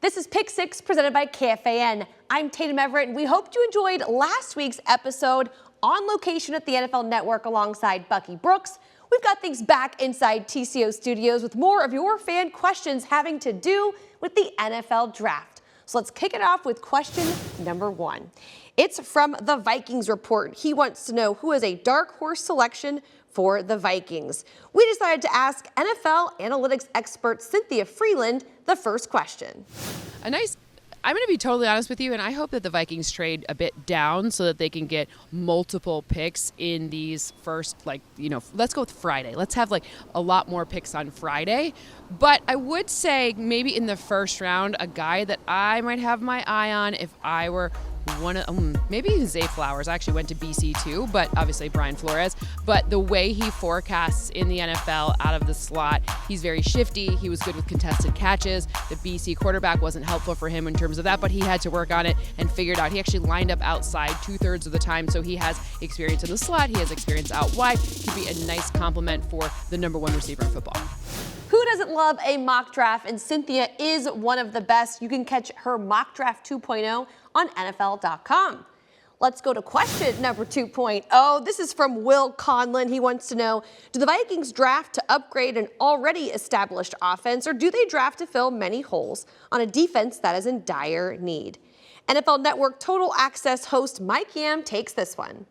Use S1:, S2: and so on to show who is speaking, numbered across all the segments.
S1: This is Pick 6 presented by KFAN. I'm Tatum Everett, and we hope you enjoyed last week's episode on location at the NFL Network alongside Bucky Brooks. We've got things back inside TCO Studios with more of your fan questions having to do with the NFL Draft. So let's kick it off with question number 1. It's from the Vikings report. He wants to know who is a dark horse selection for the Vikings. We decided to ask NFL analytics expert Cynthia Freeland the first question.
S2: I'm going to be totally honest with you, and I hope that the Vikings trade a bit down so that they can get multiple picks in these first, let's go with Friday. Let's have a lot more picks on Friday. But I would say maybe in the first round, a guy that I might have my eye on if I were one of maybe Zay Flowers. I actually went to BC too, but obviously Brian Flores. But the way he forecasts in the NFL out of the slot, he's very shifty. He was good with contested catches. The BC quarterback wasn't helpful for him in terms of that, but he had to work on it and figured out. He actually lined up outside 2/3 of the time, so he has experience in the slot. He has experience out wide. He'd be a nice complement for the number 1 receiver in football.
S1: Who doesn't love a mock draft? And Cynthia is one of the best. You can catch her mock draft 2.0 on NFL.com. Let's go to question number 2.0. This is from Will Conlon. He wants to know, do the Vikings draft to upgrade an already established offense, or do they draft to fill many holes on a defense that is in dire need? NFL Network Total Access host Mike Yam takes this one.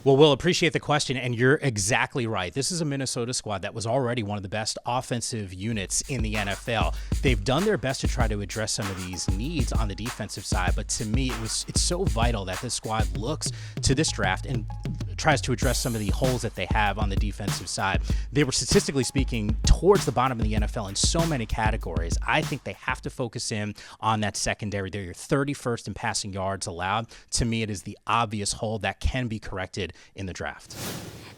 S3: Well, we'll appreciate the question, and you're exactly right. This is a Minnesota squad that was already one of the best offensive units in the NFL. They've done their best to try to address some of these needs on the defensive side, but to me, it's so vital that this squad looks to this draft and tries to address some of the holes that they have on the defensive side. They were, statistically speaking, towards the bottom of the NFL in so many categories. I think they have to focus in on that secondary. They're your 31st in passing yards allowed. To me, it is the obvious hole that can be corrected in the draft.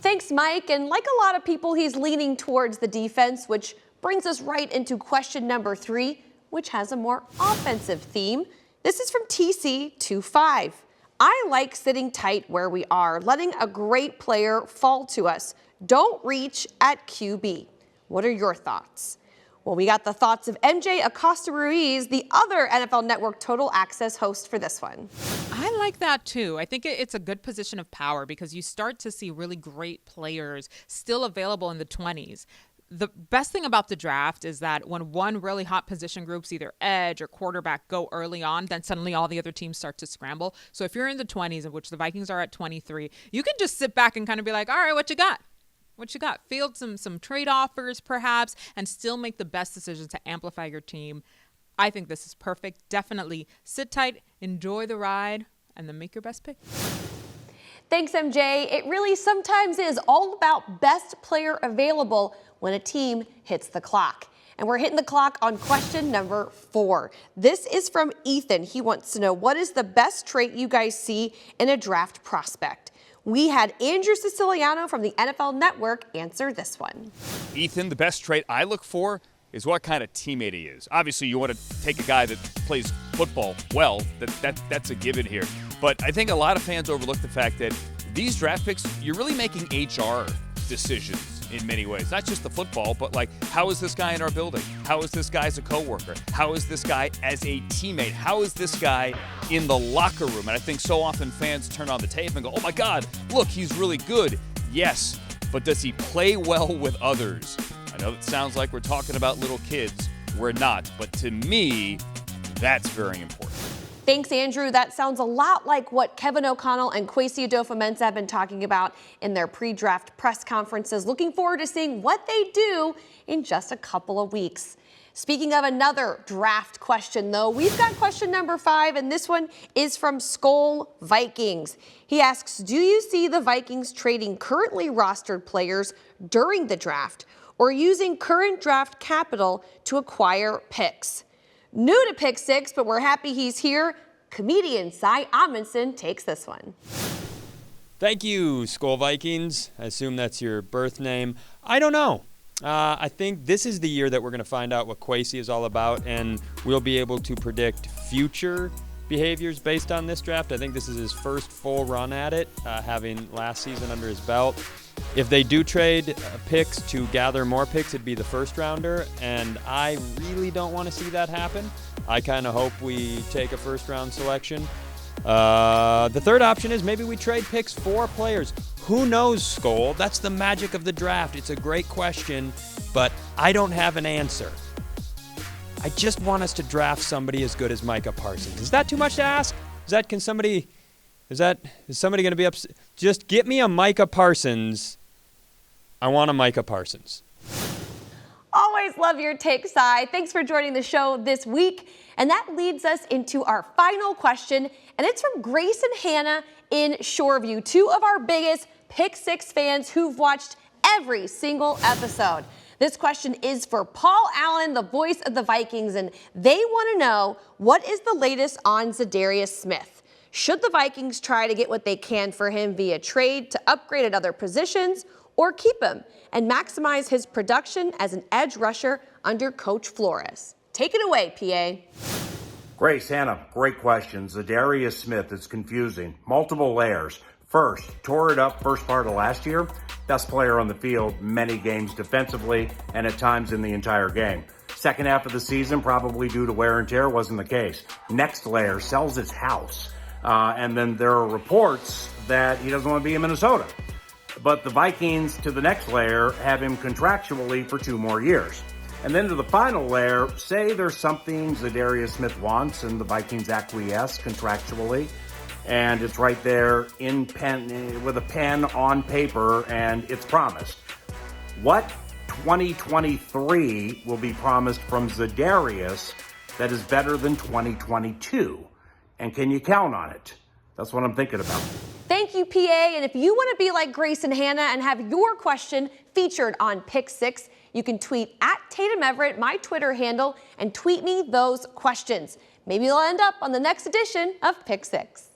S1: Thanks, Mike. And like a lot of people, he's leaning towards the defense, which brings us right into question number 3, which has a more offensive theme. This is from TC25. I like sitting tight where we are, letting a great player fall to us. Don't reach at QB. What are your thoughts? Well, we got the thoughts of MJ Acosta-Ruiz, the other NFL Network Total Access host for this one.
S4: I like that too. I think it's a good position of power because you start to see really great players still available in the 20s. The best thing about the draft is that when one really hot position groups, either edge or quarterback, go early on, then suddenly all the other teams start to scramble. So if you're in the 20s, of which the Vikings are at 23, you can just sit back and kind of be like, all right, what you got? What you got? Field some trade offers perhaps and still make the best decisions to amplify your team. I think this is perfect. Definitely sit tight, enjoy the ride, and then make your best pick.
S1: Thanks, MJ. It really sometimes is all about best player available when a team hits the clock. And we're hitting the clock on question number 4. This is from Ethan. He wants to know, what is the best trait you guys see in a draft prospect? We had Andrew Siciliano from the NFL Network answer this one.
S5: Ethan, the best trait I look for is what kind of teammate he is. Obviously, you want to take a guy that plays football well. That's a given here. But I think a lot of fans overlook the fact that these draft picks, you're really making HR decisions in many ways. Not just the football, but how is this guy in our building? How is this guy as a coworker? How is this guy as a teammate? How is this guy in the locker room? And I think so often fans turn on the tape and go, oh my God, look, he's really good. Yes, but does he play well with others? I know it sounds like we're talking about little kids. We're not, but to me, that's very important.
S1: Thanks, Andrew. That sounds a lot like what Kevin O'Connell and Kwesi Adofo-Mensah have been talking about in their pre-draft press conferences. Looking forward to seeing what they do in just a couple of weeks. Speaking of another draft question, though, we've got question number 5, and this one is from Skull Vikings. He asks, do you see the Vikings trading currently rostered players during the draft or using current draft capital to acquire picks? New to Pick 6, but we're happy he's here. Comedian Cy Amundsen takes this one.
S6: Thank you, Skull Vikings. I assume that's your birth name. I don't know. I think this is the year that we're going to find out what Kwesi is all about, and we'll be able to predict future behaviors based on this draft. I think this is his first full run at it, having last season under his belt. If they do trade picks to gather more picks, it'd be the first rounder, and I really don't want to see that happen. I kind of hope we take a first-round selection. The third option is maybe we trade picks for players. Who knows, Skol? That's the magic of the draft. It's a great question, but I don't have an answer. I just want us to draft somebody as good as Micah Parsons. Is that too much to ask? Is somebody going to be upset? Just get me a Micah Parsons. I want a Micah Parsons.
S1: Always love your take, Cy. Thanks for joining the show this week. And that leads us into our final question, and it's from Grace and Hannah in Shoreview, two of our biggest Pick Six fans who've watched every single episode. This question is for Paul Allen, the voice of the Vikings, and they want to know, what is the latest on Za'Darius Smith? Should the Vikings try to get what they can for him via trade to upgrade at other positions, or keep him and maximize his production as an edge rusher under Coach Flores? Take it away, PA.
S7: Grace, Hannah, great question. Za'Darius Smith is confusing. Multiple layers. First, tore it up first part of last year. Best player on the field, many games defensively, and at times in the entire game. Second half of the season, probably due to wear and tear, wasn't the case. Next layer, sells his house. And then there are reports that he doesn't want to be in Minnesota. But the Vikings, to the next layer, have him contractually for 2 more years. And then to the final layer, say there's something Za'Darius Smith wants and the Vikings acquiesce contractually, and it's right there in pen, with a pen on paper, and it's promised. What 2023 will be promised from Za'Darius that is better than 2022? And can you count on it? That's what I'm thinking about.
S1: Thank you, PA. And if you want to be like Grace and Hannah and have your question featured on Pick Six, you can tweet at Tatum Everett, my Twitter handle, and tweet me those questions. Maybe they'll end up on the next edition of Pick Six.